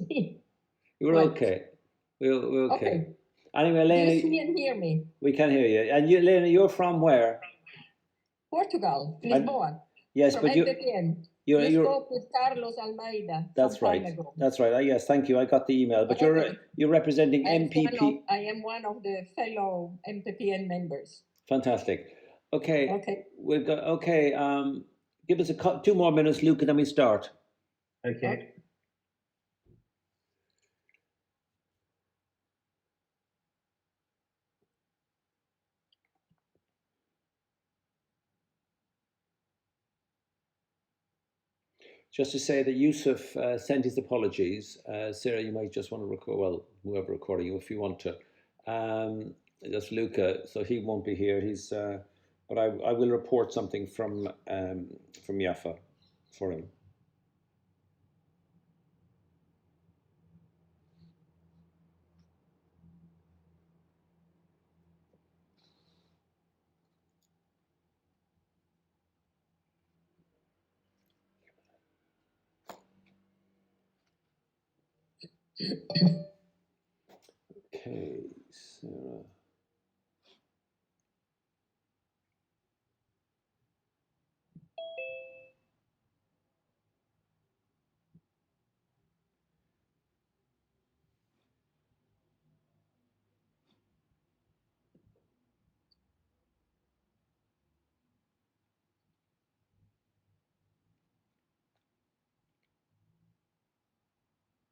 me. You're Right. okay. We're okay. Okay. Anyway, Do you Elena, see and hear me? we can hear you. And you, Elena, you're from where? Portugal, And- Lisboa. Yes, From but you MPPN. you're You spoke with Carlos Almeida that's some time right. ago. That's right. Yes, thank you. I got the email. But Okay. you're representing I MPP. am one of the fellow MPPN members. Fantastic. Okay. Okay. We've got okay. Give us 2 more minutes, Luke, and then we start. Okay. Just to say that Yusuf sent his apologies. Sarah, you might just want to record, well, whoever recording you, if you want to. That's Luca, so he won't be here. He's, but I will report something from Yafa for him. Okay, Sarah.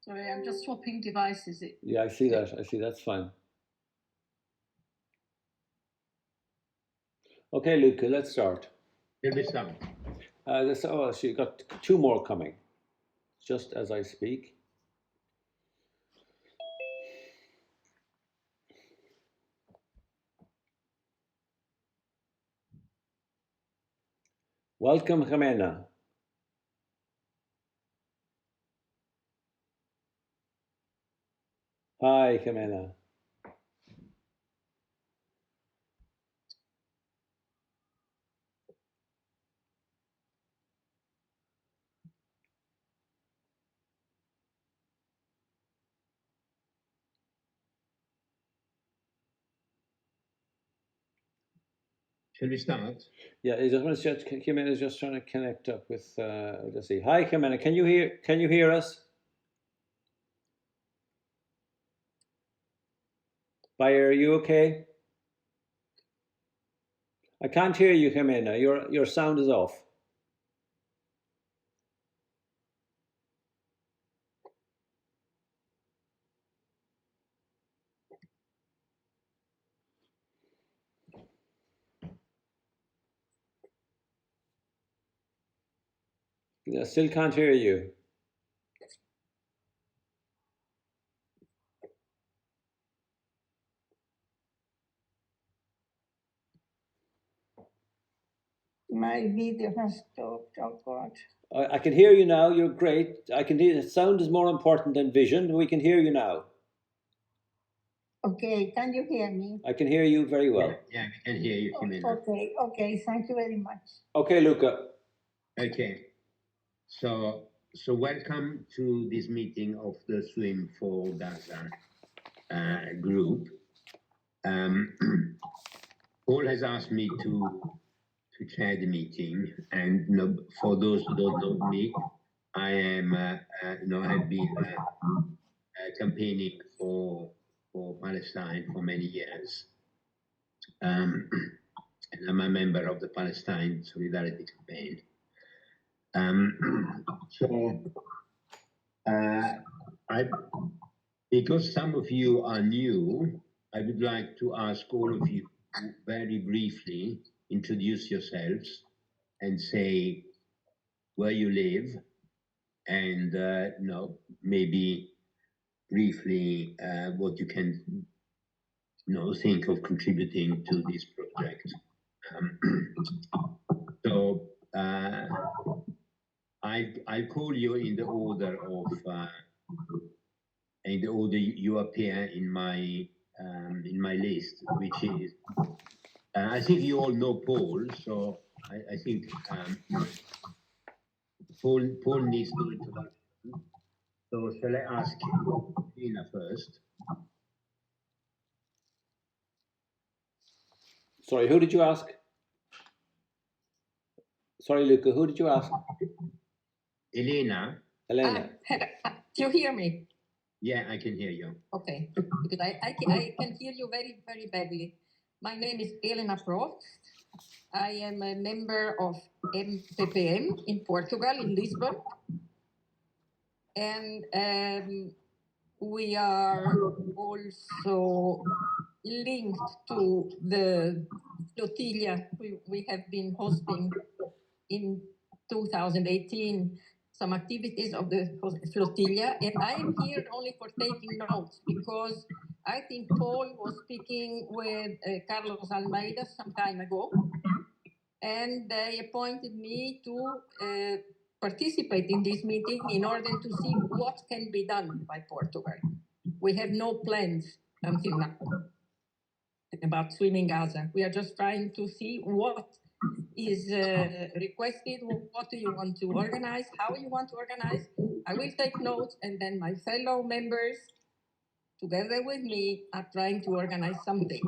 Sorry, I'm just swapping devices. Yeah, I see that. I see that's fine. Okay, Luca, let's start. Here we start. So you got 2 more coming, just as I speak. Welcome, Jimena. Hi, Jimena. Shall we start? Yeah, Jimena is just trying to connect up with. Let's see. Hi, Jimena. Can you hear us? Bayer, are you okay? I can't hear you, Jimena. Your sound is off. I still can't hear you. My video has stopped. Oh God. I can hear you now. You're great. I can hear. Sound is more important than vision. We can hear you now. Okay, can you hear me? I can hear you very well. Yeah, we can hear you, Jimena. Okay, thank you very much. Okay, Luca. Okay. So welcome to this meeting of the Swim for Gaza group. Paul has asked me to chair the meeting, and for those who don't know me, I am have been campaigning for Palestine for many years, and I'm a member of the Palestine Solidarity Campaign. Because some of you are new, I would like to ask all of you to very briefly introduce yourselves and say where you live, and maybe briefly what you can think of contributing to this project. I'll call you in the order of you appear in my list, which is I think you all know Paul, so I think Paul needs no introduction. So shall I ask Elena first? Sorry, who did you ask? Sorry, Luca, who did you ask? Elena? Elena. Do you hear me? Yeah, I can hear you. Okay, because I can hear you very, very badly. My name is Elena Prost. I am a member of MPPM in Portugal, in Lisbon. And we are also linked to the flotilla we have been hosting in 2018 some activities of the flotilla, and I am here only for taking notes because I think Paul was speaking with Carlos Almeida some time ago, and they appointed me to participate in this meeting in order to see what can be done by Portugal. We have no plans until now about swimming Gaza. We are just trying to see what is requested, what do you want to organize, how you want to organize. I will take notes, and then my fellow members, together with me, are trying to organize something.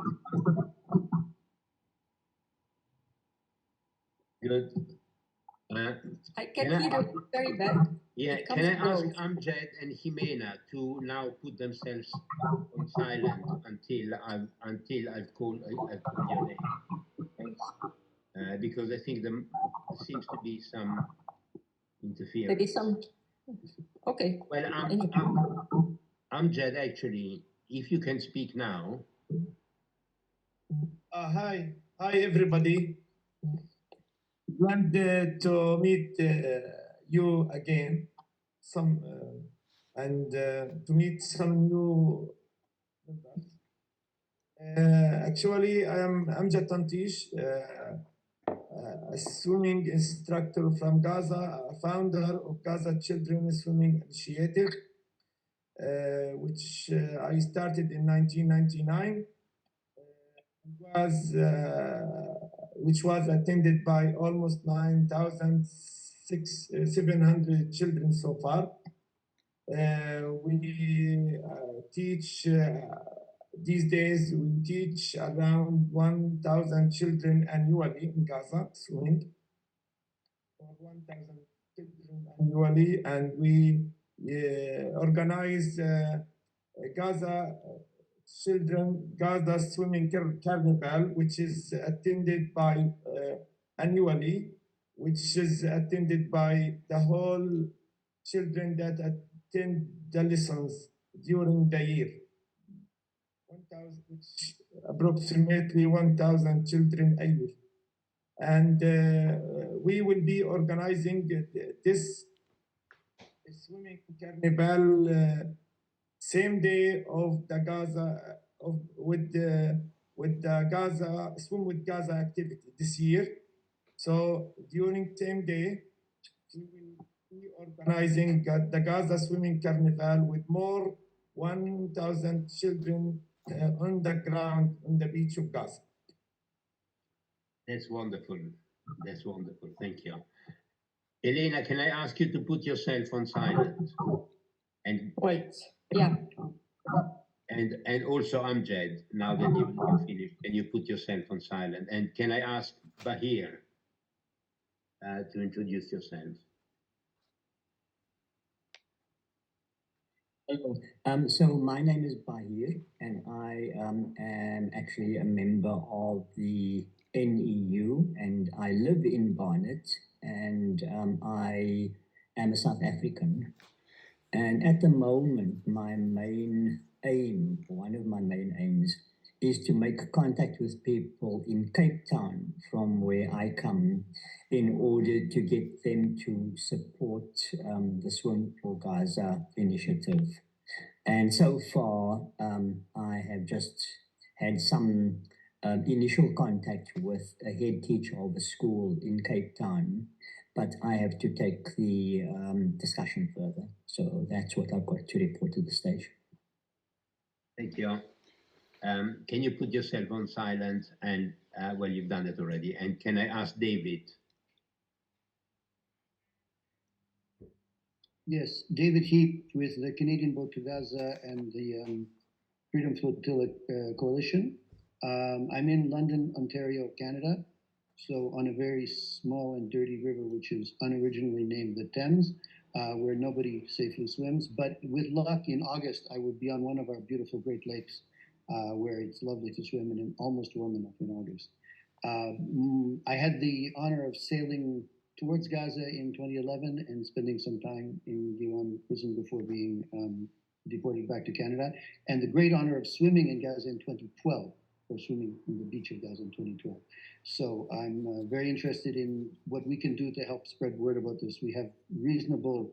Good. I can hear you very bad. Yeah, can I ask Amjad and Jimena to now put themselves on silent until I've called your name? Because I think there seems to be some interference. Maybe some. Okay. Well, Amjad, actually, if you can speak now. Hi everybody. Glad to meet you again. And to meet some new members. Actually, I am Amjad Tantish, a swimming instructor from Gaza, a founder of Gaza Children's Swimming Initiative, which I started in 1999. Which was attended by almost 9,700 children so far. We teach, these days, we teach around 1,000 children annually in Gaza swimming. 1,000 children annually, and we organize Gaza Swimming Carnival, which is attended by annually, which is attended by the whole children that attend the lessons during the year. Approximately 1,000 children a year. And we will be organizing this swimming carnival same day of the Gaza with the Gaza Swim with Gaza activity this year. So during same day, we will be organizing the Gaza Swimming Carnival with more 1,000 children on the ground on the beach of Gaza. That's wonderful. That's wonderful. Thank you. Elena, can I ask you to put yourself on silent? And wait, yeah. And also Amjad, now that you finished, can you put yourself on silent? And can I ask Bahir to introduce yourself? So my name is Bahir, and I am actually a member of the NEU, and I live in Barnet, and I am a South African. And at the moment, my main aim, one of my main aims, is to make contact with people in Cape Town, from where I come, in order to get them to support the Swim for Gaza initiative. And so far, I have just had some initial contact with a head teacher of a school in Cape Town, but I have to take the discussion further. So that's what I've got to report to the stage. Thank you. Can you put yourself on silent? And well, you've done it already. And can I ask David? Yes, David Heap with the Canadian Boat to Gaza and the Freedom Flotilla Coalition. I'm in London, Ontario, Canada. So on a very small and dirty river, which is unoriginally named the Thames, where nobody safely swims. But with luck, in August, I will be on one of our beautiful Great Lakes, where it's lovely to swim and almost warm enough in August. I had the honor of sailing towards Gaza in 2011 and spending some time in Guyane prison before being deported back to Canada, and the great honor of swimming in Gaza in 2012, or swimming in the beach of Gaza in 2012. So I'm very interested in what we can do to help spread word about this. We have reasonable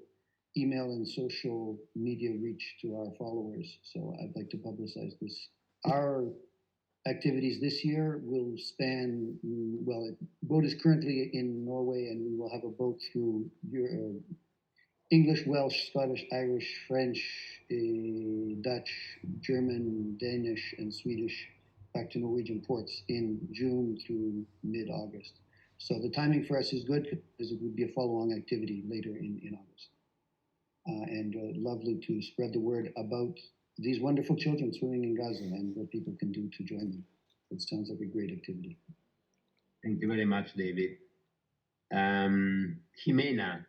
email and social media reach to our followers, so I'd like to publicize this. Our activities this year will span, well, boat is currently in Norway, and we will have a boat through English, Welsh, Scottish, Irish, French, Dutch, German, Danish, and Swedish back to Norwegian ports in June through mid-August. So the timing for us is good because it would be a follow-on activity later in August. And lovely to spread the word about these wonderful children swimming in Gaza and what people can do to join them. It sounds like a great activity. Thank you very much, David. Jimena.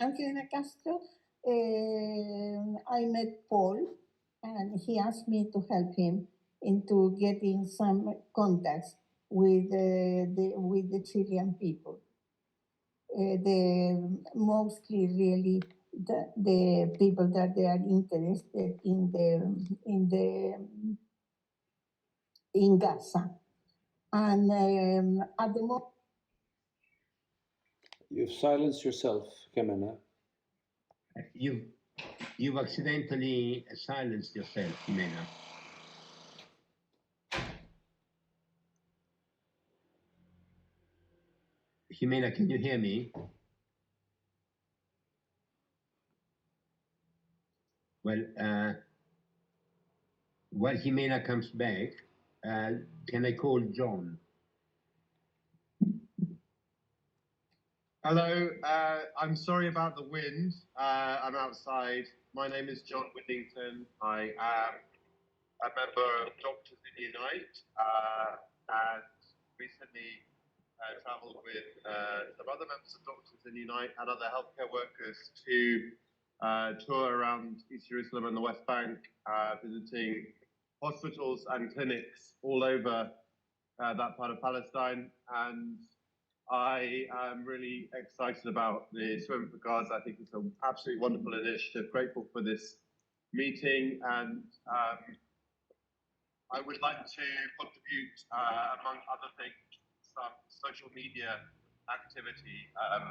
Angelina Castro, I met Paul and he asked me to help him into getting some contacts with the Chilean people. Mostly really the people that they are interested in Gaza. And at the moment, You've silenced yourself, Jimena. You've accidentally silenced yourself, Jimena. Jimena, can you hear me? Well, while Jimena comes back, can I call John? Hello, I'm sorry about the wind. I'm outside. My name is John Whittington. I am a member of Doctors in Unite and recently traveled with some other members of Doctors in Unite and other healthcare workers to tour around East Jerusalem and the West Bank, visiting hospitals and clinics all over that part of Palestine. And I am really excited about the Swim for Gaza. I think it's an absolutely wonderful initiative. Grateful for this meeting, and I would like to contribute, among other things, some social media activity, and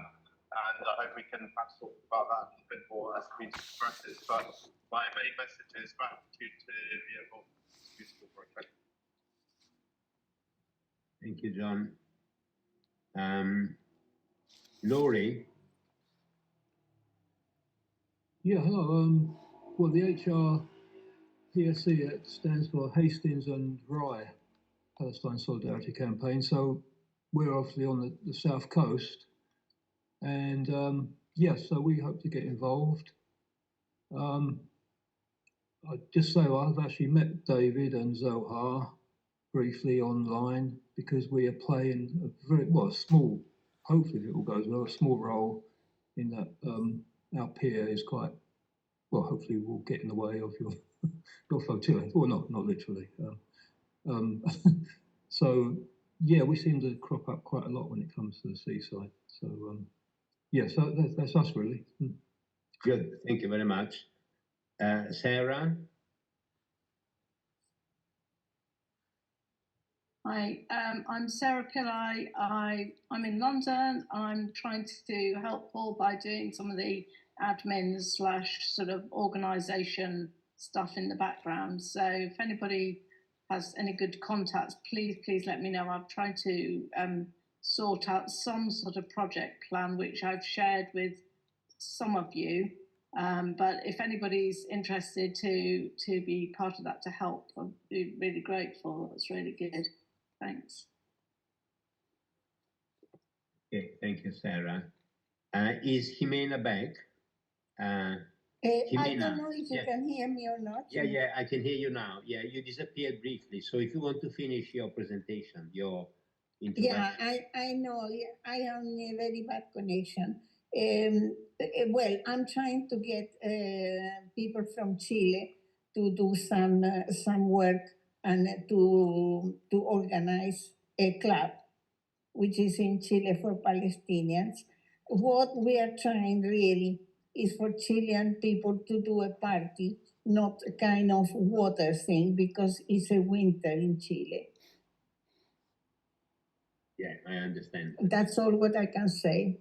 I hope we can perhaps talk about that a little bit more as the meeting progresses. But my main message is gratitude to be involved in this beautiful project. Thank you, John. Laurie. Yeah, hello. Well, the HRPSC stands for Hastings and Rye Palestine Solidarity Campaign. So we're obviously on the south coast, and yes, so we hope to get involved. I'd just say I've actually met David and Zohar briefly online because we are playing a very small. Hopefully, if it all goes well, a small role in that. Our pier is quite well. Hopefully, we'll get in the way of your flotilla. Well, not literally. So yeah, we seem to crop up quite a lot when it comes to the seaside. So yeah, so that's us really. Good. Thank you very much, Sarah. Hi, I'm Sarah Pillai. I'm in London. I'm trying to help Paul by doing some of the admin / sort of organisation stuff in the background. So if anybody has any good contacts, please let me know. I'm trying to sort out some sort of project plan, which I've shared with some of you. But if anybody's interested to be part of that to help, I'd be really grateful. That's really good. Thanks. Okay, thank you, Sarah. Is Jimena back? I Jimena, don't know if you yeah. can hear me or not. Yeah, I can hear you now. Yeah, you disappeared briefly. So if you want to finish your presentation, your introduction. Yeah, I know. I am a very bad connection. Well, I'm trying to get people from Chile to do some work and to organize a club, which is in Chile for Palestinians. What we are trying really is for Chilean people to do a party, not a kind of water thing, because it's a winter in Chile. Yeah, I understand. That's all what I can say.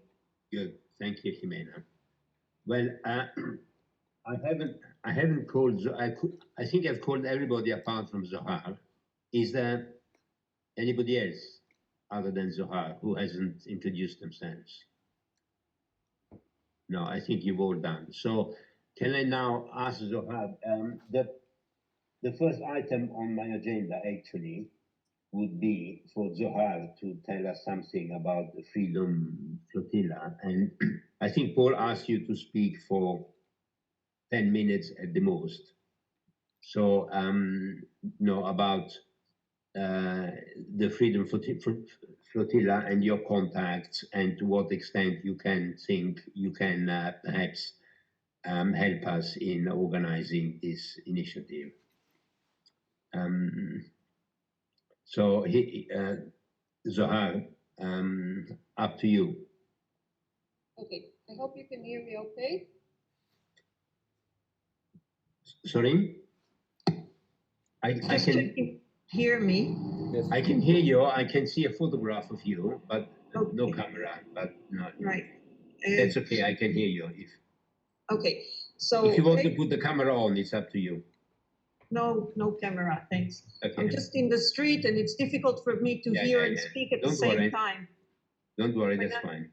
Good, thank you, Jimena. Well, I haven't called. I think I've called everybody apart from Zohar. Is there anybody else other than Zohar who hasn't introduced themselves? No, I think you've all done. So can I now ask Zohar? The first item on my agenda actually would be for Zohar to tell us something about the Freedom Flotilla. And I think Paul asked you to speak for 10 minutes at the most. So, about the Freedom Flotilla and your contacts, and to what extent you can perhaps help us in organizing this initiative. So, Zohar, up to you. Okay, I hope you can hear me okay. Sorry? I Just can checking. Hear me? Yes. I can hear you. I can see a photograph of you, but no Okay. camera. But no, Right. that's okay. I can hear you. Okay, so If you want to put the camera on, it's up to you. no camera, thanks. Okay. I'm just in the street and it's difficult for me to hear and speak at the Don't same worry. time. Don't worry, When that's fine.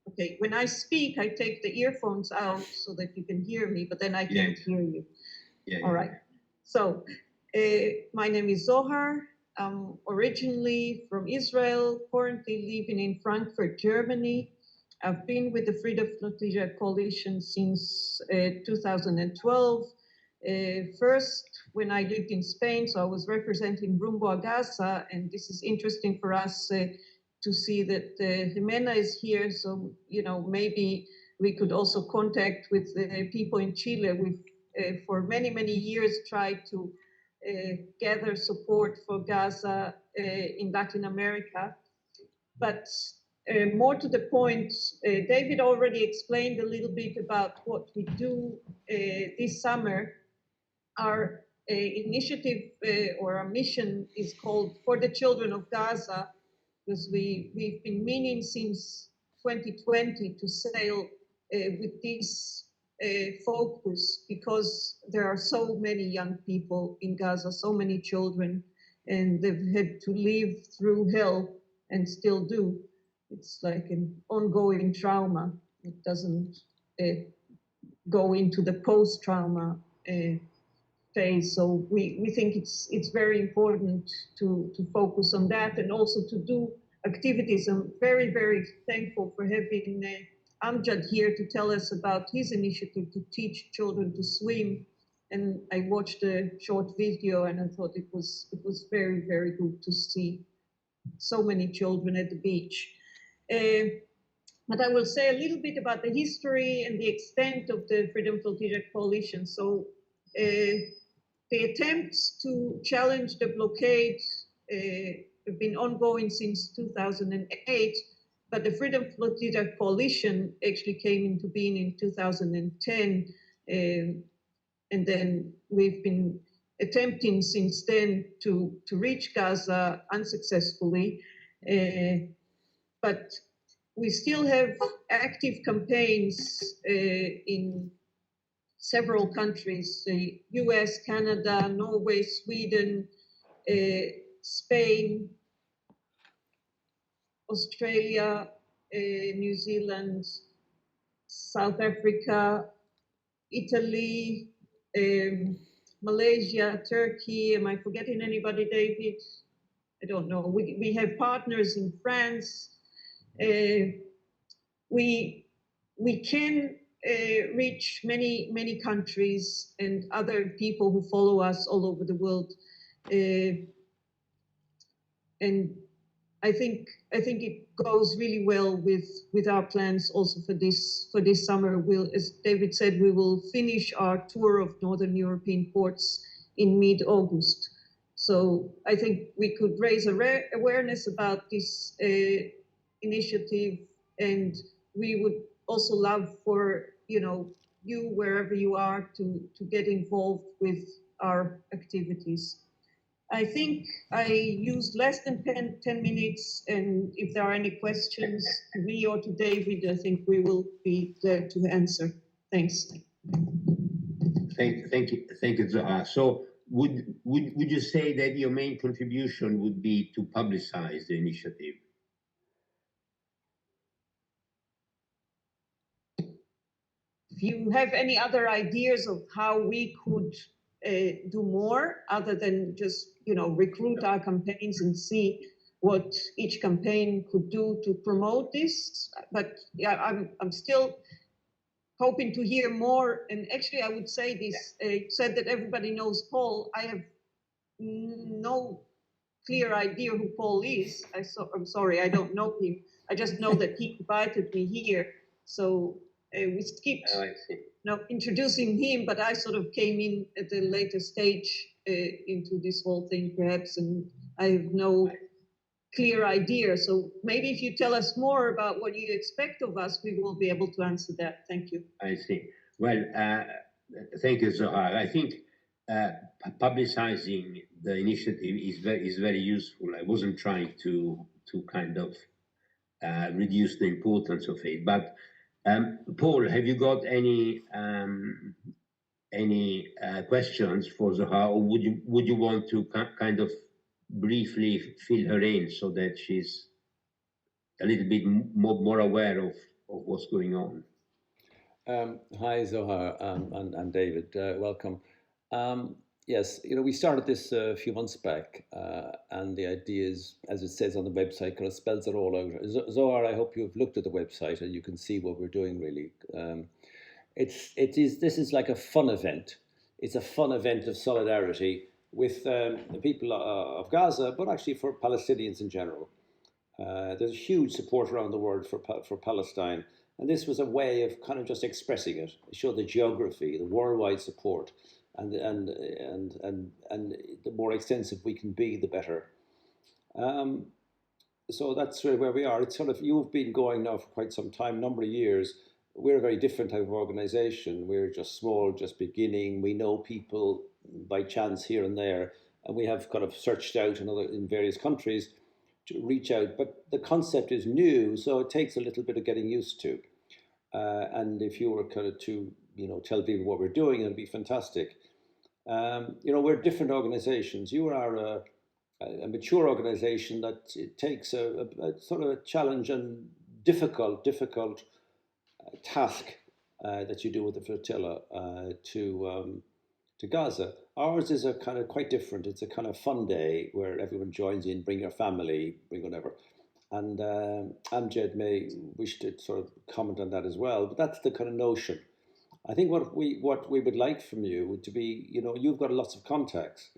Okay, when I speak, I take the earphones out so that you can hear me, but then I can't Yes. hear you. Yeah. All right. So, my name is Zohar. I'm originally from Israel, currently living in Frankfurt, Germany. I've been with the Freedom Flotilla Coalition since 2012. First, when I lived in Spain, so I was representing Rumbo a Gaza, and this is interesting for us to see that Jimena is here. So, maybe we could also contact with the people in Chile. We've for many, many years tried to gather support for Gaza in Latin America. But more to the point, David already explained a little bit about what we do this summer. Our initiative or our mission is called For the Children of Gaza, because we've been meaning since 2020 to sail with this focus, because there are so many young people in Gaza, so many children, and they've had to live through hell and still do. It's like an ongoing trauma. It doesn't go into the post-trauma phase. So we think it's very important to focus on that, and also to do activities. I'm very, very thankful for having Amjad here to tell us about his initiative to teach children to swim. And I watched a short video and I thought it was very, very good to see so many children at the beach. But I will say a little bit about the history and the extent of the Freedom Flotilla Coalition. So the attempts to challenge the blockade have been ongoing since 2008, but the Freedom Flotilla Coalition actually came into being in 2010, and then we've been attempting since then to reach Gaza unsuccessfully, but we still have active campaigns in several countries, the US, Canada, Norway, Sweden, Spain, Australia, New Zealand, South Africa, Italy, Malaysia, Turkey. Am I forgetting anybody, David? I don't know. We have partners in France, we can reach many countries and other people who follow us all over the world, and I think it goes really well with our plans also for this summer. We'll, as David said, we will finish our tour of Northern European ports in mid-August. So I think we could raise awareness about this initiative, and we would also love for you wherever you are to get involved with our activities. I think I used less than 10 minutes, and if there are any questions to me or to David, I think we will be glad to answer. Thanks. Thank you, Zohar. So would you say that your main contribution would be to publicize the initiative? If you have any other ideas of how we could do more other than just recruit our campaigns and see what each campaign could do to promote this, but yeah, I'm still hoping to hear more. And actually, I would say this: said that everybody knows Paul. I have no clear idea who Paul is. I'm sorry, I don't know him. I just know that he invited me here, so we skipped. Oh, I see. Introducing him, but I sort of came in at a later stage into this whole thing, perhaps, and I have no clear idea. So maybe if you tell us more about what you expect of us, we will be able to answer that. Thank you. I see. Well, thank you, Zohar. I think publicizing the initiative is very useful. I wasn't trying to kind of reduce the importance of it, but Paul, have you got any questions for Zohar, or would you want to kind of briefly fill her in so that she's a little bit more aware of what's going on? Hi, Zohar and David. Welcome. Yes, we started this a few months back, and the idea is, as it says on the website, kind of spells it all out. Zohar, I hope you've looked at the website and you can see what we're doing. Really, this is like a fun event. It's a fun event of solidarity with the people of Gaza, but actually for Palestinians in general. There's huge support around the world for Palestine, and this was a way of kind of just expressing it. Show the geography, the worldwide support. And the more extensive we can be, the better. So that's really where we are. It's sort of, you've been going now for quite some time, number of years. We're a very different type of organization. We're just small, just beginning. We know people by chance here and there, and we have kind of searched out in various countries to reach out. But the concept is new, so it takes a little bit of getting used to. And if you were kind of to tell people what we're doing, it'd be fantastic. We're different organizations. You are a mature organization that it takes a sort of a challenge and difficult task that you do with the flotilla to Gaza. Ours is a kind of quite different. It's a kind of fun day where everyone joins in, bring your family, bring whatever. And Amjad may wish to sort of comment on that as well, but that's the kind of notion. I think what we would like from you would to be, you've got lots of contacts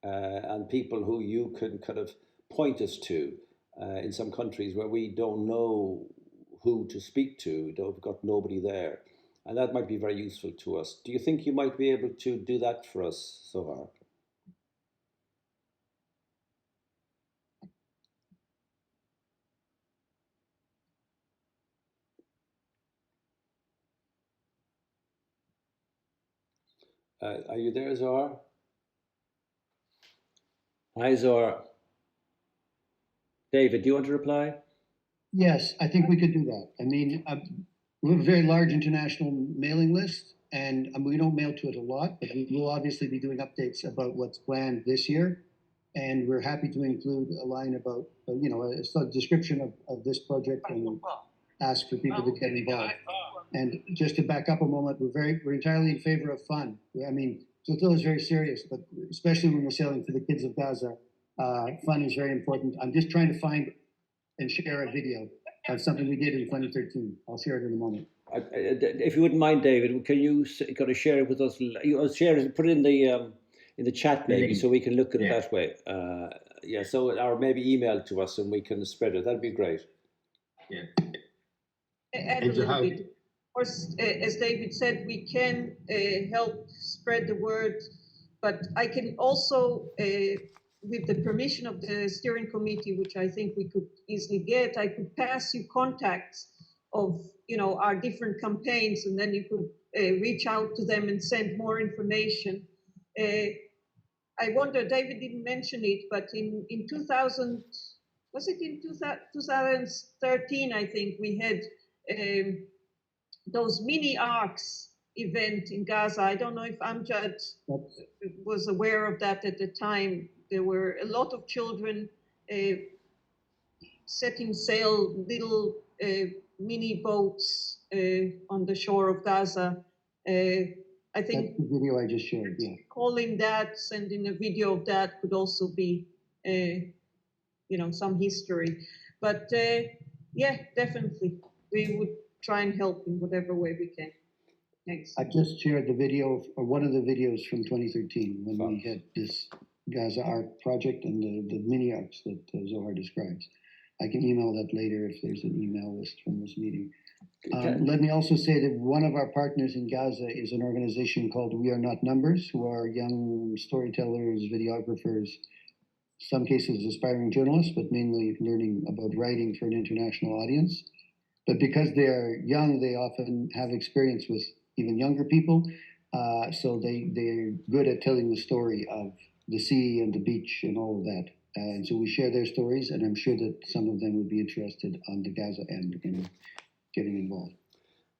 and people who you can kind of point us to in some countries where we don't know who to speak to, we've got nobody there. And that might be very useful to us. Do you think you might be able to do that for us, Zohar? Are you there, Zohar? Hi, Zohar. David, do you want to reply? Yes, I think we could do that. I mean, we have a very large international mailing list, and we don't mail to it a lot, but we will obviously be doing updates about what's planned this year. And we're happy to include a line about, a description of this project and ask for people to get involved. And just to back up a moment, we're entirely in favor of fun. I mean, flotilla is very serious, but especially when we're sailing for the kids of Gaza, fun is very important. I'm just trying to find and share a video. of something we did in 2013. I'll share it in a moment. If you wouldn't mind, David, can you kind of share it with us? Share it, put it in the chat maybe, so we can look at it that way. Yeah. So, or maybe email to us and we can spread it. That'd be great. Yeah. Add a little bit. Of course, as David said, we can help spread the word, but I can also, with the permission of the steering committee, which I think we could easily get, I could pass you contacts of, our different campaigns, and then you could reach out to them and send more information. I wonder, David didn't mention it, but in 2000, was it in 2013, I think, we had those mini arcs event in Gaza. I don't know if Amjad was aware of that at the time. There were a lot of children setting sail little mini boats on the shore of Gaza. I think that's the video I just shared. Yeah, calling that, sending a video of that could also be, some history. But yeah, definitely, we would try and help in whatever way we can. Thanks. I just shared the video, or one of the videos from 2013 when we had this Gaza Arc project and the mini arcs that Zohar describes. I can email that later if there's an email list from this meeting. Let me also say that one of our partners in Gaza is an organization called We Are Not Numbers, who are young storytellers, videographers, some cases aspiring journalists, but mainly learning about writing for an international audience. But because they are young, they often have experience with even younger people. So they're good at telling the story of the sea and the beach and all of that. And so we share their stories, and I'm sure that some of them would be interested on the Gaza end in getting involved.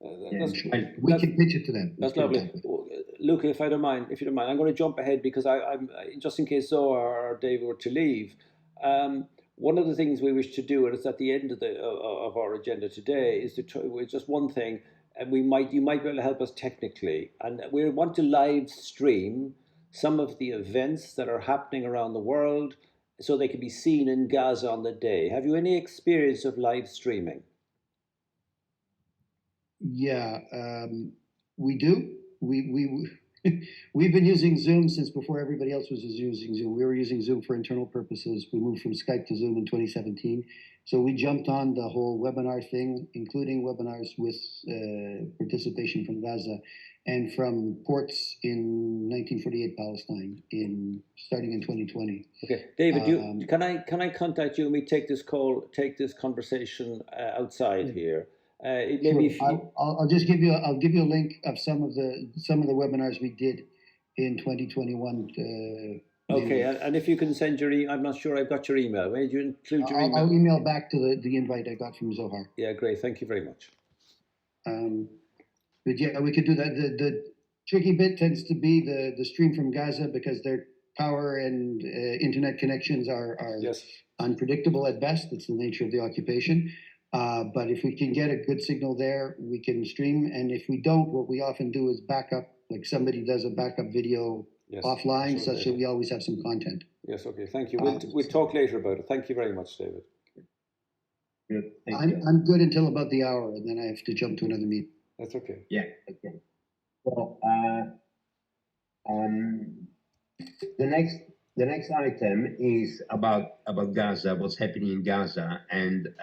We can pitch it to them. That's lovely. Luca, if you don't mind, I'm going to jump ahead because I'm just in case Zohar or Dave were to leave. One of the things we wish to do, and it's at the end of our agenda today, is to try with just one thing, and you might be able to help us technically, and we want to live stream some of the events that are happening around the world, so they can be seen in Gaza on the day. Have you any experience of live streaming? Yeah, we do. We've been using Zoom since before everybody else was using Zoom. We were using Zoom for internal purposes. We moved from Skype to Zoom in 2017. So we jumped on the whole webinar thing, including webinars with participation from Gaza and from ports in 1948 Palestine, starting in 2020. Okay, David, can I contact you and we take this conversation outside here? Maybe sure. I'll just give you a link of some of the webinars we did in 2021. Okay, and if you can send your I'm not sure I've got your email. May you include your email? I'll email back to the invite I got from Zohar. Yeah, great. Thank you very much. But yeah, we could do that. The tricky bit tends to be the stream from Gaza because their power and internet connections are unpredictable at best. It's the nature of the occupation. But if we can get a good signal there, we can stream. And if we don't, what we often do is backup, like somebody does a backup video offline, such that we always have some content. Yes, okay, thank you. We'll talk later about it. Thank you very much, David. Good, I'm good until about the hour, and then I have to jump to another meeting. That's okay. Yeah, okay. So the next item is about Gaza, what's happening in Gaza, and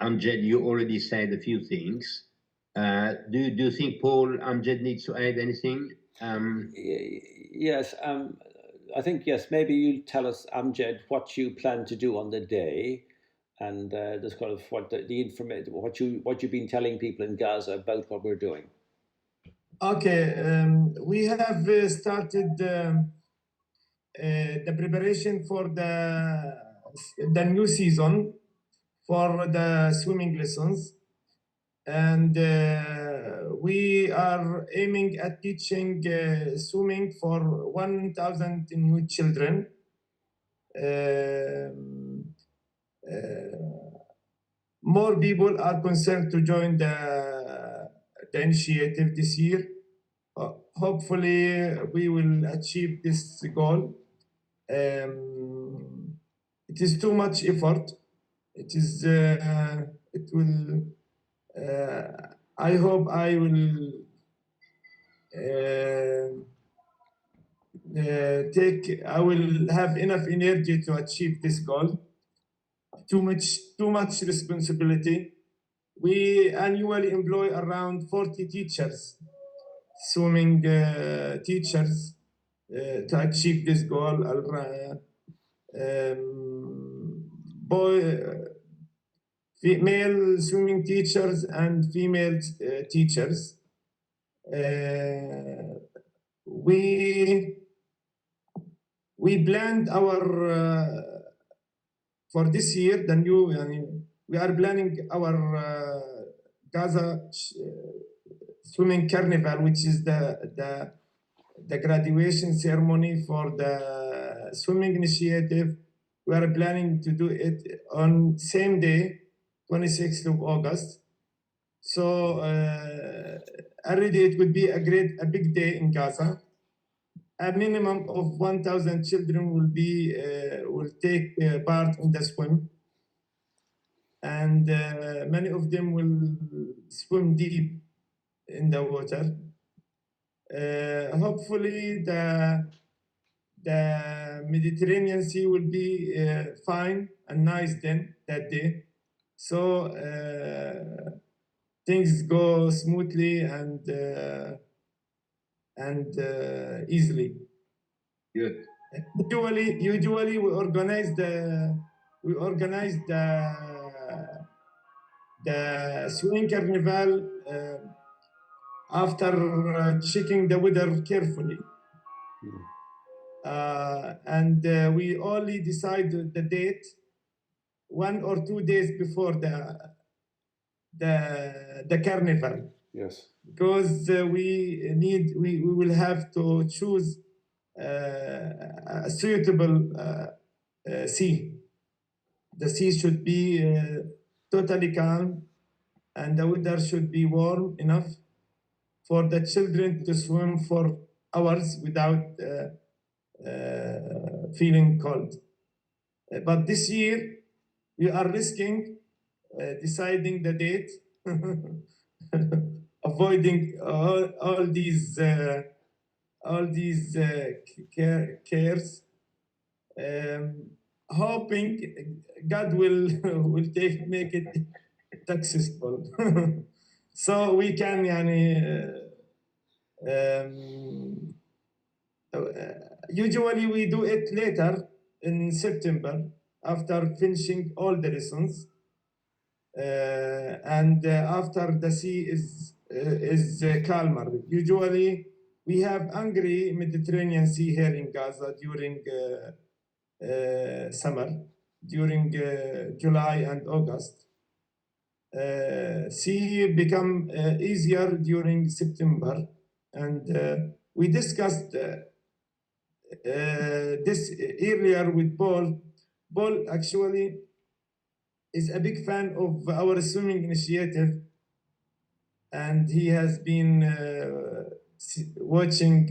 Amjad, you already said a few things. Do you think Amjad needs to add anything? Yes, I think yes. Maybe you tell us, Amjad, what you plan to do on the day, and just kind of what the information, what you've been telling people in Gaza about what we're doing. Okay, we have started the preparation for the new season for the swimming lessons, and we are aiming at teaching swimming for 1,000 new children. More people are concerned to join the initiative this year. Hopefully, we will achieve this goal. It is too much effort. It is it will. I hope I will I will have enough energy to achieve this goal. Too much responsibility. We annually employ around 40 teachers, swimming teachers, to achieve this goal. Male swimming teachers and female teachers. We planned our for this year the new. We are planning our Gaza swimming carnival, which is the graduation ceremony for the swimming initiative. We are planning to do it on same day, 26th of August. So already it would be a big day in Gaza. A minimum of 1,000 children will take part in the swim, and many of them will swim deep in the water. Hopefully, the Mediterranean Sea will be fine and nice that day, so things go smoothly and easily. Good. Usually we organize the swimming carnival after checking the weather carefully. And we only decide the date 1 or 2 days before the carnival. Yes. Because we will have to choose a suitable sea. The sea should be totally calm, and the weather should be warm enough for the children to swim for hours without feeling cold. But this year, we are risking deciding the date, avoiding all these cares, hoping God will make it successful. So we can usually we do it later in September after finishing all the lessons, and after the sea is calmer. Usually we have angry Mediterranean Sea here in Gaza during summer, during July and August. Sea become easier during September, and we discussed this earlier with Paul. Paul actually is a big fan of our swimming initiative, and he has been watching,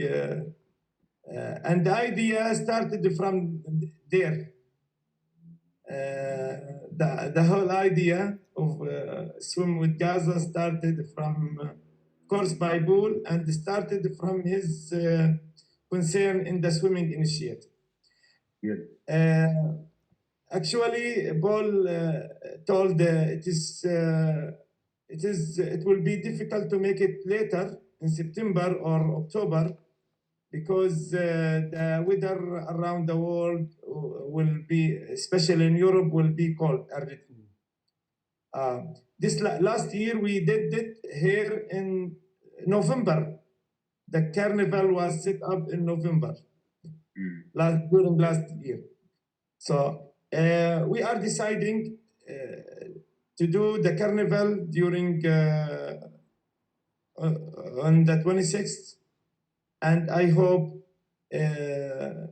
and the idea started from there. The whole idea of Swim with Gaza started from course by Paul, and started from his concern in the swimming initiative. Actually, Paul told it will be difficult to make it later in September or October, because the weather around the world will be, especially in Europe, will be cold early. This last year we did it here in November. The carnival was set up in November during last year. So we are deciding to do the carnival during on the 26th, and I hope the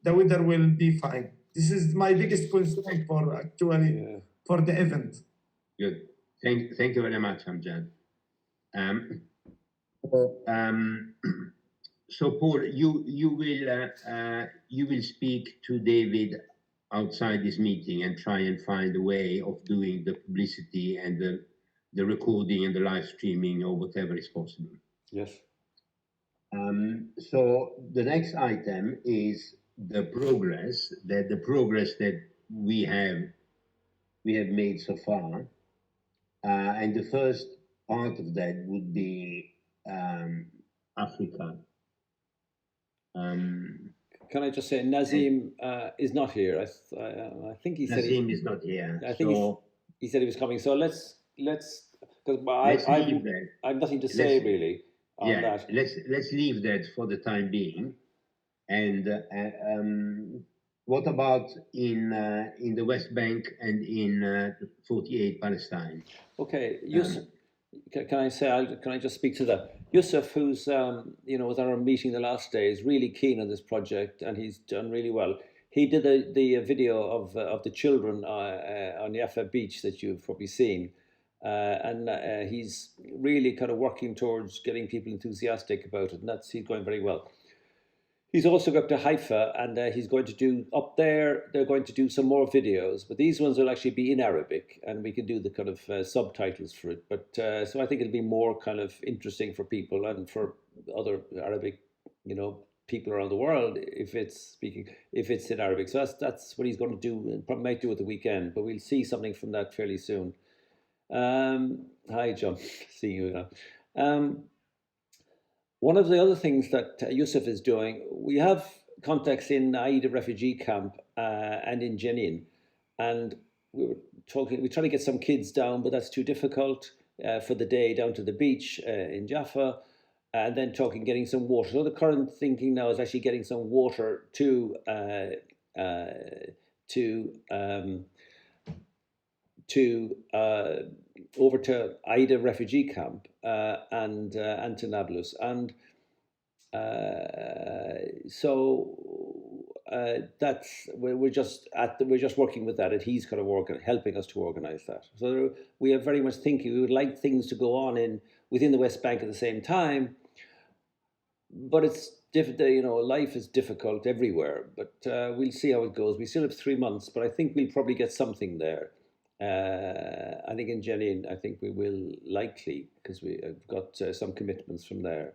weather will be fine. This is my biggest concern for for the event. Good. Thank you very much, Amjad. So Paul, you will speak to David outside this meeting and try and find a way of doing the publicity and the recording and the live streaming or whatever is possible. Yes. So the next item is the progress that we have made so far, and the first part of that would be Africa. Can I just say, Nazim is not here. I think he said Nazim is not here. I think so he said he was coming. So let's because let's leave that. I have nothing to say really on that. Let's leave that for the time being. And what about in the West Bank and in 48 Palestine? Okay, Yusuf, can I just speak to that? Yusuf, who's was at our meeting the last day, is really keen on this project, and he's done really well. He did the video of the children on Jaffa Beach that you've probably seen, and he's really kind of working towards getting people enthusiastic about it, and he's going very well. He's also got to Haifa, and he's going to do up there. They're going to do some more videos, but these ones will actually be in Arabic, and we can do the kind of subtitles for it. But so I think it'll be more kind of interesting for people and for other Arabic, people around the world if it's in Arabic. So that's what he's going to do. And probably might do it the weekend, but we'll see something from that fairly soon. Hi, John. See you now. One of the other things that Yusuf is doing, we have contacts in Aida refugee camp and in Jenin, and we're trying to get some kids down, but that's too difficult for the day down to the beach in Jaffa, and then getting some water. So the current thinking now is actually getting some water over to Aida refugee camp and to Nablus, and that's we're just working with that, and he's kind of helping us to organize that. So we are very much thinking we would like things to go on within the West Bank at the same time, but it's life is difficult everywhere. But we'll see how it goes. We still have 3 months, but I think we'll probably get something there. I think in Jenin, I think we will likely, because we have got some commitments from there.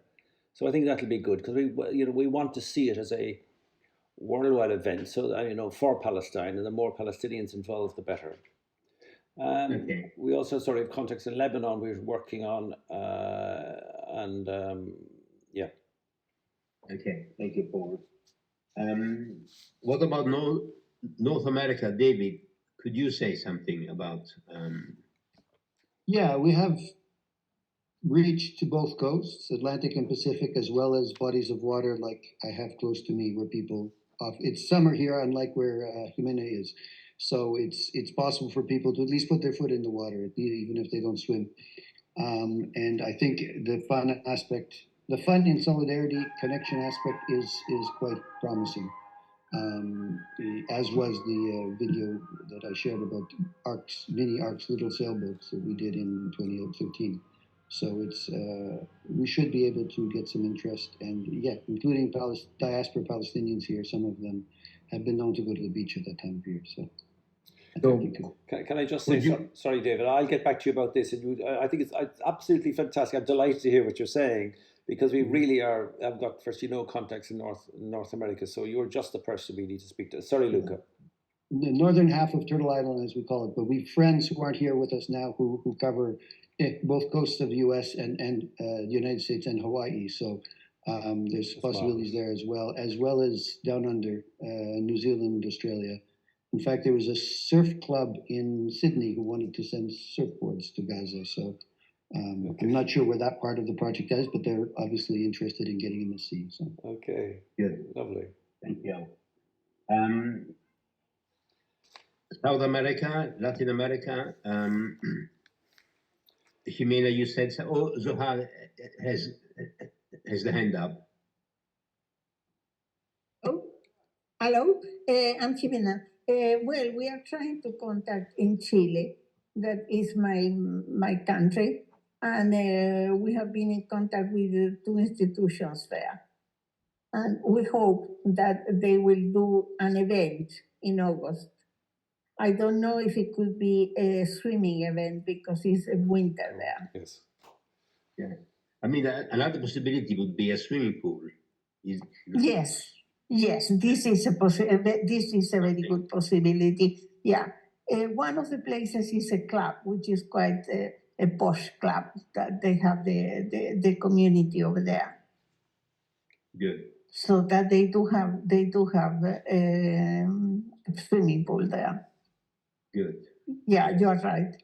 So I think that'll be good, because we want to see it as a worldwide event. So for Palestine, and the more Palestinians involved, the better. Okay. We also have contacts in Lebanon. We're working on, yeah. Okay, thank you, Paul. What about North America, David? Could you say something about? Yeah, we have reached to both coasts, Atlantic and Pacific, as well as bodies of water like I have close to me, where people. It's summer here, unlike where Jimena is, so it's possible for people to at least put their foot in the water, even if they don't swim. And I think the fun aspect, the fun in solidarity connection aspect, is quite promising. As was the video that I shared about mini ARCs, little sailboats that we did in 2015. So we should be able to get some interest, and including diaspora Palestinians here. Some of them have been known to go to the beach at that time of year. So can I just say, sorry, David, I'll get back to you about this. And I think it's absolutely fantastic. I'm delighted to hear what you're saying, because we really have got contacts in North America. So you're just the person we need to speak to. Sorry, Luca. The northern half of Turtle Island, as we call it, but we've friends who aren't here with us now who cover both coasts of the U.S. and the United States and Hawaii. So there's possibilities there as well as down under New Zealand, Australia. In fact, there was a surf club in Sydney who wanted to send surfboards to Gaza. So I'm not sure where that part of the project is, but they're obviously interested in getting in the sea. So. Okay, good, lovely. Thank you. South America, Latin America. Jimena, you said so. Oh, Zohar has the hand up. Oh, hello. I'm Jimena. Well, we are trying to contact in Chile. That is my country. And we have been in contact with the 2 institutions there. And we hope that they will do an event in August. I don't know if it could be a swimming event because it's winter there. Yes. Yeah. I mean, another possibility would be a swimming pool. Yes, this is a this is a very good possibility. Yeah, one of the places is a club, which is quite a posh club that they have the community over there. Good. So that they do have a swimming pool there. Good. Yeah, you're right.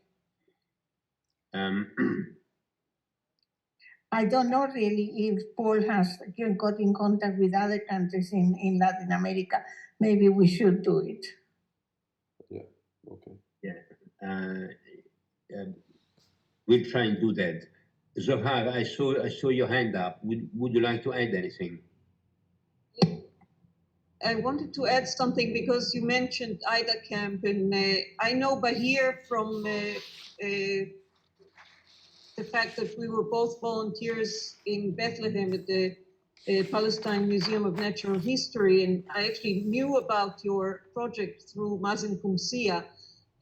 I don't know really if Paul has got in contact with other countries in Latin America. Maybe we should do it. Yeah. Okay. Yeah. We'll try and do that. Zohar, I saw your hand up. Would you like to add anything? I wanted to add something because you mentioned Ida Camp, and I know Bahir from the fact that we were both volunteers in Bethlehem at the Palestine Museum of Natural History, and I actually knew about your project through Mazen Kumsia.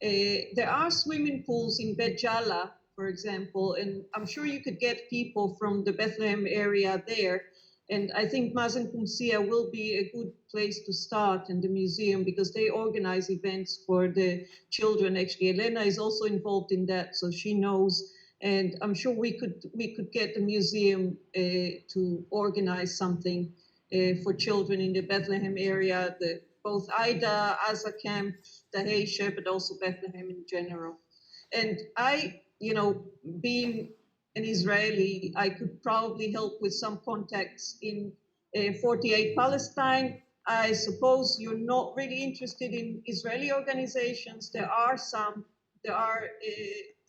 There are swimming pools in Bet Jala, for example, and I'm sure you could get people from the Bethlehem area there. And I think Mazen Kumsia will be a good place to start in the museum because they organize events for the children. Actually, Elena is also involved in that, so she knows. And I'm sure we could get the museum to organize something for children in the Bethlehem area. Both Ida, Asa Camp, Daheisha, but also Bethlehem in general. And I, being an Israeli, I could probably help with some contacts in 48 Palestine. I suppose you're not really interested in Israeli organizations. There are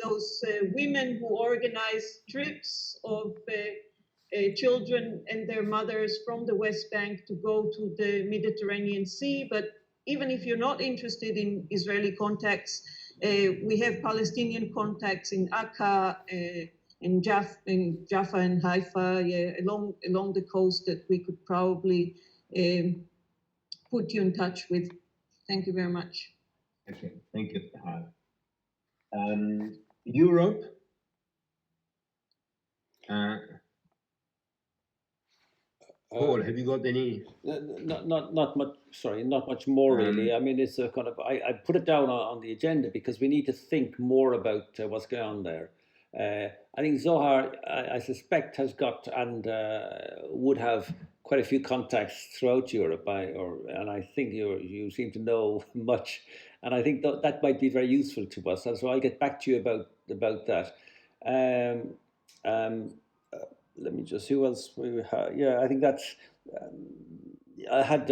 those women who organize trips of children and their mothers from the West Bank to go to the Mediterranean Sea. But even if you're not interested in Israeli contacts, we have Palestinian contacts in Akka, in Jaffa and Haifa, along the coast that we could probably put you in touch with. Thank you very much. Okay, thank you, Tahar. Europe. Paul, have you got any? Not much. Sorry, not much more really. I mean, it's a kind of. I put it down on the agenda because we need to think more about what's going on there. I think Zohar, I suspect, has got and would have quite a few contacts throughout Europe. And I think you seem to know much, and I think that might be very useful to us. And so I'll get back to you about that. Let me just see who else we have. Yeah, I think that's. I had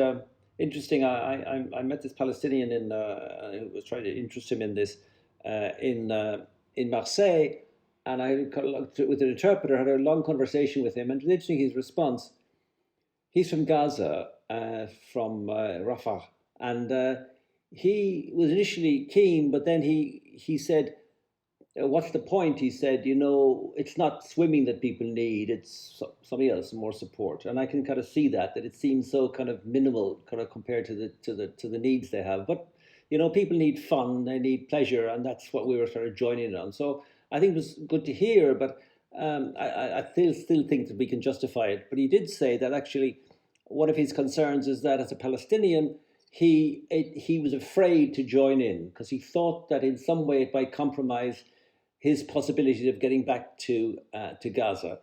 interesting. I met this Palestinian who was trying to interest him in this in Marseille. And I, with an interpreter, had a long conversation with him. And it was interesting, his response. He's from Gaza, from Rafah. And he was initially keen, but then he said, what's the point? He said, it's not swimming that people need. It's something else, more support. And I can kind of see that it seems so kind of minimal kind of compared to the needs they have. But, people need fun, they need pleasure. And that's what we were sort of joining on. So I think it was good to hear, but I still think that we can justify it. But he did say that actually one of his concerns is that as a Palestinian, he was afraid to join in because he thought that in some way it might compromise his possibility of getting back to Gaza.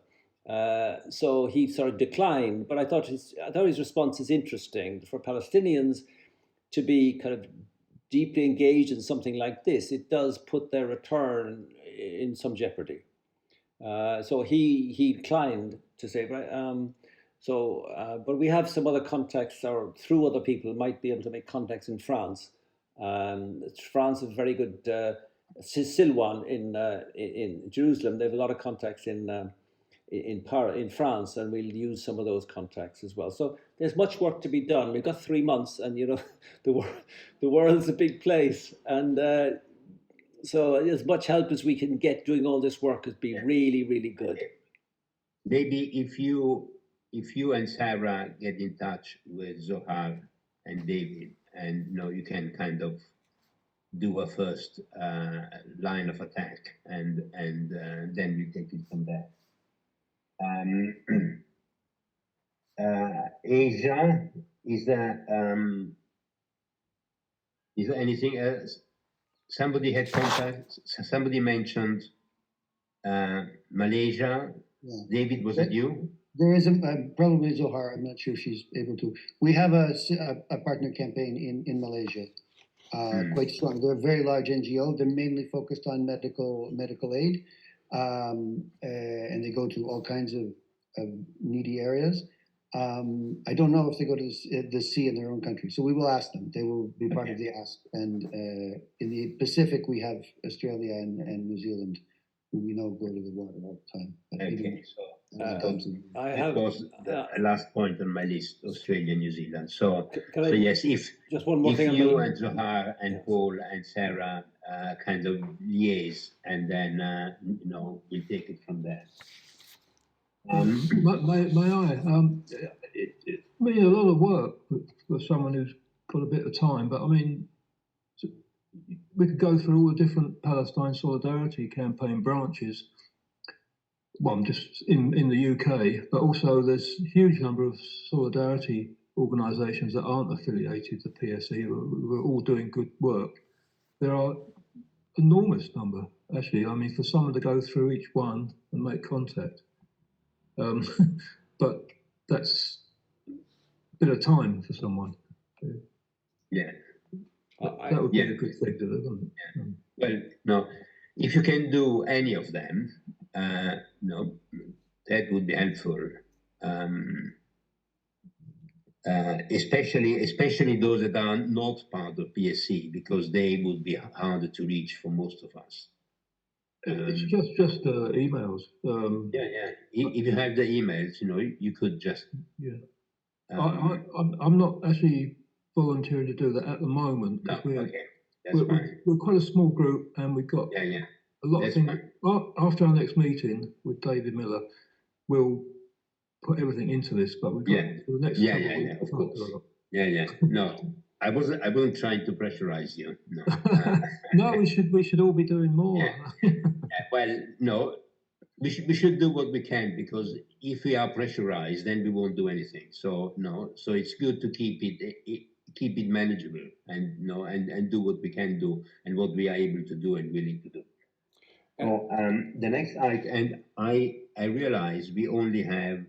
So he sort of declined. But I thought his response is interesting. For Palestinians to be kind of deeply engaged in something like this, it does put their return in some jeopardy. So he declined to say, right. But we have some other contacts, or through other people might be able to make contacts in France. France is very good. Silwan in Jerusalem, they have a lot of contacts in France, and we'll use some of those contacts as well. So there's much work to be done. We've got 3 months, and the world's a big place, and so as much help as we can get doing all this work would be really, really good. Maybe if you and Sarah get in touch with Zohar and David, and you can kind of do a first line of attack, and then you take it from there. Asia, is there anything else? Somebody had contact. Somebody mentioned Malaysia. Yeah. David, was it you? There is probably Zohar. I'm not sure if she's able to. We have a partner campaign in Malaysia, quite strong. They're a very large NGO. They're mainly focused on medical aid, and they go to all kinds of needy areas. I don't know if they go to the sea in their own country, so we will ask them. They will be part of the ask. And in the Pacific, we have Australia and New Zealand, who we know go to the water all the time. Okay, so I was the last point on my list, Australia, New Zealand. So, Can I- yes, if just one more thing. you and Zohar and Paul and Sarah kind of liaise, and then we'll take it from there. May I? It means a lot of work for someone who's got a bit of time, but I mean, we could go through all the different Palestine Solidarity Campaign branches. Well, I'm just in the UK, but also there's a huge number of solidarity organisations that aren't affiliated to PSE who are all doing good work. There are enormous number, actually. I mean, for someone to go through each one and make contact. But that's a bit of time for someone. Yeah. That would be a good thing to do, wouldn't it? Yeah. Well, no, if you can do any of them, that would be helpful. Especially those that are not part of PSE, because they would be harder to reach for most of us. It's just emails. If you have the emails, you could just. Yeah. I'm not actually volunteering to do that at the moment. No, okay, that's fine. We're quite a small group, and we've got a lot of things. After our next meeting with David Miller, we'll put everything into this. But we've got for the next couple of weeks, of course. No, I wasn't trying to pressurize you. No. No, we should all be doing more. Well, no, we should do what we can, because if we are pressurized, then we won't do anything. So so it's good to keep it manageable, and and do what we can do and what we are able to do and willing to do. So the next item, and I realize we only have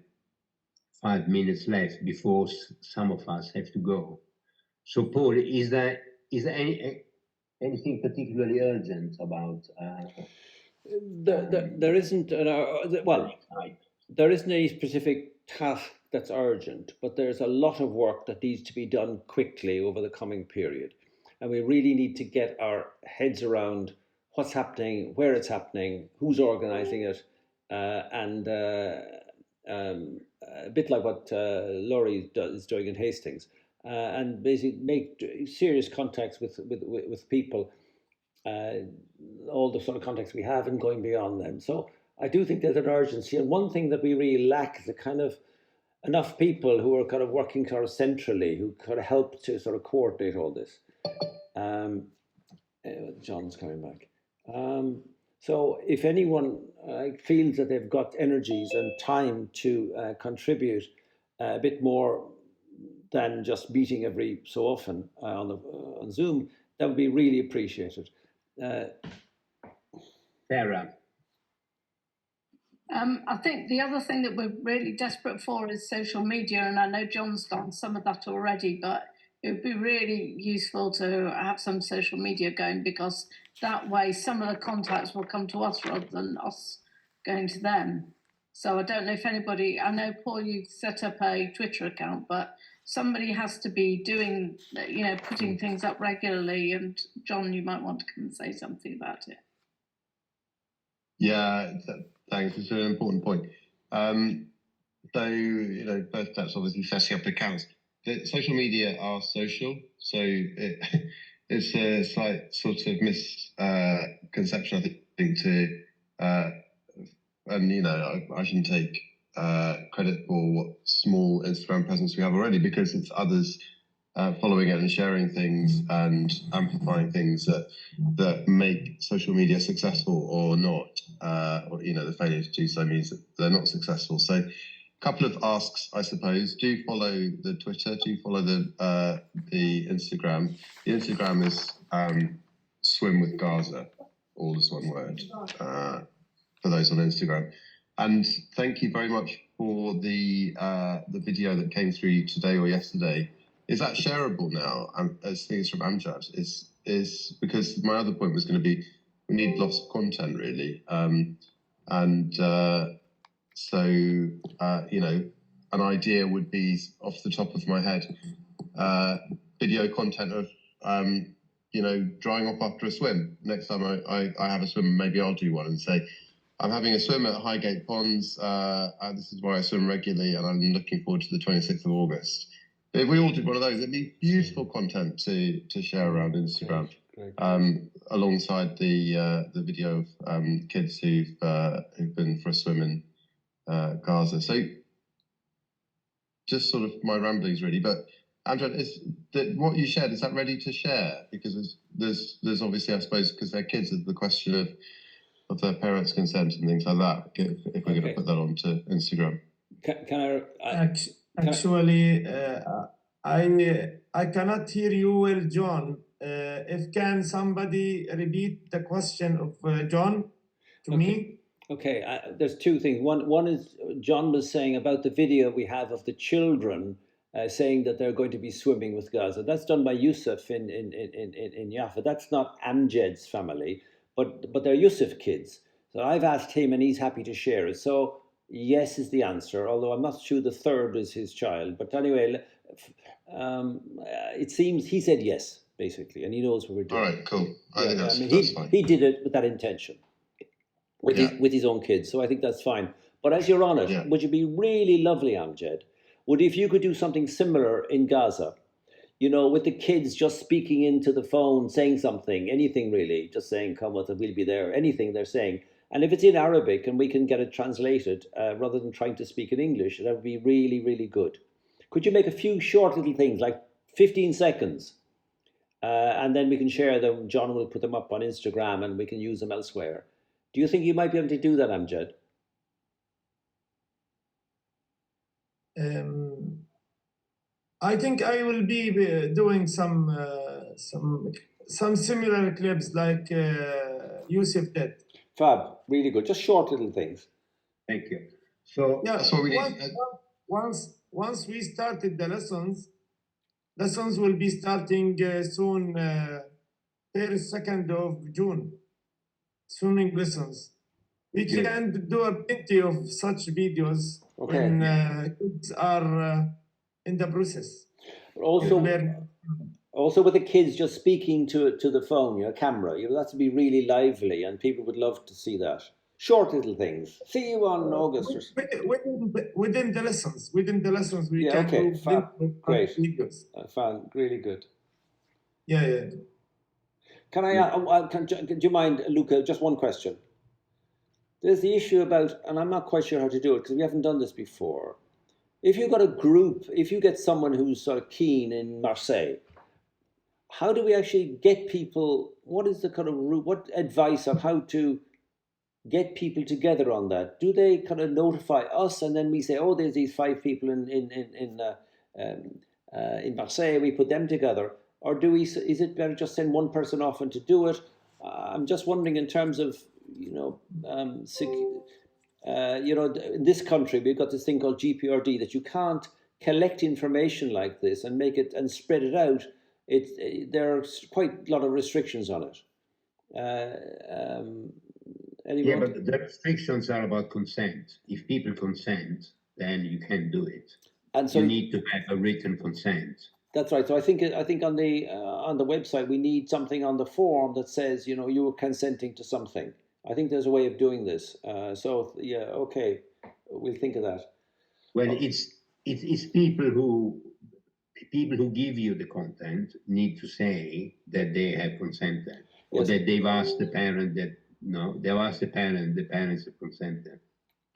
5 minutes left before some of us have to go. So Paul, is there anything particularly urgent about? There isn't. There isn't any specific task that's urgent, but there's a lot of work that needs to be done quickly over the coming period, and we really need to get our heads around what's happening, where it's happening, who's organising it, and a bit like what Laurie is doing in Hastings, and basically make serious contacts with people, all the sort of contacts we have, and going beyond them. So I do think there's an urgency, and one thing that we really lack is a kind of enough people who are kind of working sort of centrally, who kind of help to sort of coordinate all this. John's coming back. So if anyone feels that they've got energies and time to contribute a bit more than just meeting every so often on Zoom, that would be really appreciated. Sarah. I think the other thing that we're really desperate for is social media, and I know John's done some of that already, but it would be really useful to have some social media going, because that way some of the contacts will come to us rather than us going to them. So I don't know if anybody, I know Paul, you set up a Twitter account, but somebody has to be doing, putting things up regularly, and John, you might want to come and say something about it. Yeah, thanks. It's an important point. So, first steps obviously setting up accounts. The social media are social, so it's a slight sort of misconception, I think, and I shouldn't take credit for what small Instagram presence we have already, because it's others following it and sharing things and amplifying things that make social media successful or not. Or, you know, the failure to do so means that they're not successful. So a couple of asks, I suppose. Do follow the Twitter, do follow the Instagram. The Instagram is Swim with Gaza, all as one word, for those on Instagram. And thank you very much for the video that came through today or yesterday. Is that shareable now? As things from Amjad is because my other point was going to be we need lots of content really, so you know, an idea would be off the top of my head, video content of you know, drying off after a swim. Next time I have a swim, maybe I'll do one and say, I'm having a swim at Highgate Ponds. This is where I swim regularly, and I'm looking forward to the 26th of August. If we all did one of those, it'd be beautiful content to share around Instagram, alongside the video of kids who've been for a swim in Gaza. So, just sort of my ramblings really, but. Amjad, is that what you shared? Is that ready to share? Because there's obviously, I suppose, because they're kids, there's the question of their parents' consent and things like that. If we're going to put that onto Instagram, Actually, I cannot hear you well, John. If can somebody repeat the question of John to me? Okay, there's two things. One is John was saying about the video we have of the children. Saying that they're going to be swimming with Gaza. That's done by Yusuf in Jaffa. That's not Amjad's family, but they're Yusuf kids. So I've asked him and he's happy to share it. So yes is the answer, although I'm not sure the third is his child. But anyway, it seems he said yes, basically, and he knows what we're doing. All right, cool. I think that's fine. He did it with that intention, with his own kids. So I think that's fine. But as you're on it, would you be really lovely, Amjad? If you could do something similar in Gaza, you know, with the kids just speaking into the phone, saying something, anything really, just saying, come with it, we'll be there, anything they're saying. And if it's in Arabic and we can get it translated, rather than trying to speak in English, that would be really, really good. Could you make a few short little things, like 15 seconds, and then we can share them, John will put them up on Instagram and we can use them elsewhere. Do you think you might be able to do that, Amjad? I think I will be doing some similar clips like Yusuf did. Fab, really good. Just short little things. Thank you. So yeah, that's what we need. Once we started the lessons will be starting soon, 2nd of June. Swimming lessons. We can do a plenty of such videos when kids are in the process. Also with the kids just speaking to the phone, you know, camera, you know, that's to be really lively and people would love to see that. Short little things. See you on August. Within the lessons, we can do great videos. I found really good. Yeah. Can I, do you mind, Luca, just one question? There's the issue about, and I'm not quite sure how to do it because we haven't done this before. If you've got a group, if you get someone who's sort of keen in Marseille, how do we actually get people, what is the kind of route, what advice on how to get people together on that? Do they kind of notify us and then we say, oh, there's these 5 people in Marseille, we put them together? Or is it better just send one person off and to do it? I'm just wondering in terms of, in this country, we've got this thing called GPRD that you can't collect information like this and make it and spread it out. There are quite a lot of restrictions on it. Yeah, but the restrictions are about consent. If people consent, then you can do it. And so you need to have a written consent. That's right. So I think on the website we need something on the form that says, you were consenting to something. I think there's a way of doing this. Okay, we'll think of that. Well, it's people who give you the content need to say that they have consented, or that they've asked the parent that they've asked the parents have consented.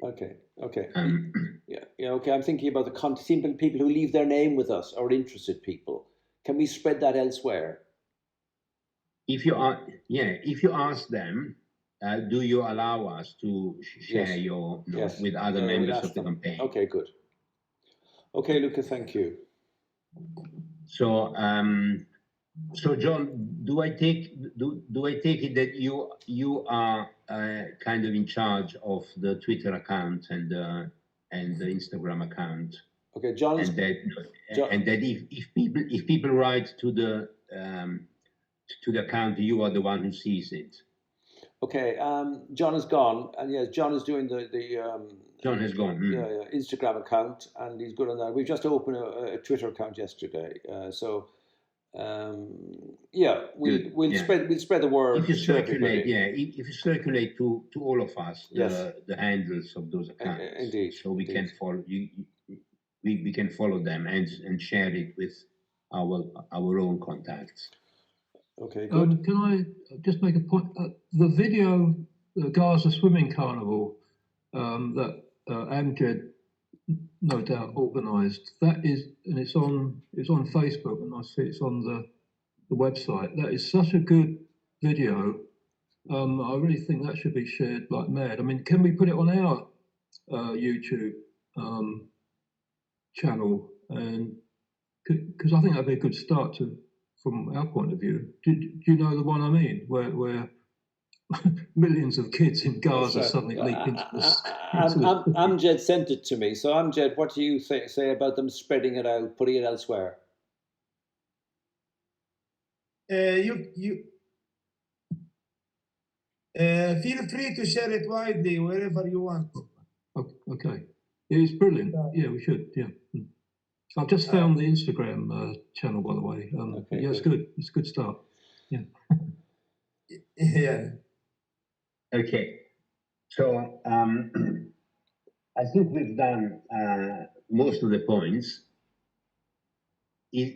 Okay. Okay. I'm thinking about the simple people who leave their name with us, or interested people. can we spread that elsewhere? If you are, if you ask them, do you allow us to share Yes. your note Yes. with other We'll members ask of the them. campaign? Okay, good. Okay, Luca, thank you. So, so John, do I take it that you are kind of in charge of the Twitter account and the Instagram account, Okay, John is and that John- if people write to the account, you are the one who sees it. okay. John is gone, and yes, John is doing the John has gone. Instagram account, and he's good on that. We've just opened a Twitter account yesterday, we'll spread the word. If you to circulate, everybody. if you circulate to all of us Yes. the handles of those accounts, Indeed, so we can indeed. follow we can follow them and share it with our own contacts. Okay, good. Can I just make a point? The video, the Gaza Swimming Carnival, that Amjad no doubt organised. That is, and it's on Facebook, and I see it's on the website. That is such a good video. I really think that should be shared like mad. I mean, can we put it on our YouTube channel? And because I think that'd be a good start from our point of view. Do you know the one I mean? Where millions of kids in Gaza suddenly leap into this. Amjad sent it to me. So Amjad, what do you say about them spreading it out, putting it elsewhere? You feel free to share it widely wherever you want. Okay. Yeah, it's brilliant. Yeah, we should. Yeah. I've just found the Instagram channel, by the way. Okay, yeah, it's good. It's a good start. Yeah. Yeah. Okay, so I think we've done most of the points. Is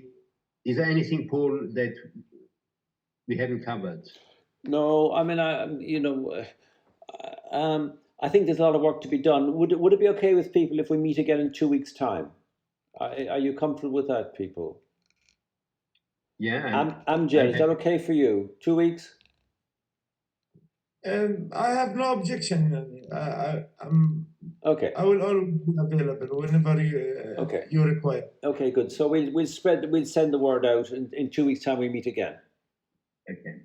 there anything, Paul, that we haven't covered? No, I mean, I think there's a lot of work to be done. Would it be okay with people if we meet again in 2 weeks' time? Are you comfortable with that, people? Yeah. Amjad, is that okay for you? 2 weeks? I have no objection. Okay. I will always be available whenever you require. Okay, good. So we'll send the word out. In 2 weeks' time, we meet again. Okay.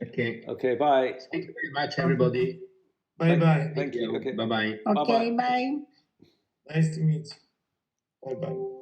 Okay. Okay. Bye. Thank you very much, everybody. Bye bye. Thank you. Okay. Bye bye. Okay, bye. Nice to meet you. Bye bye.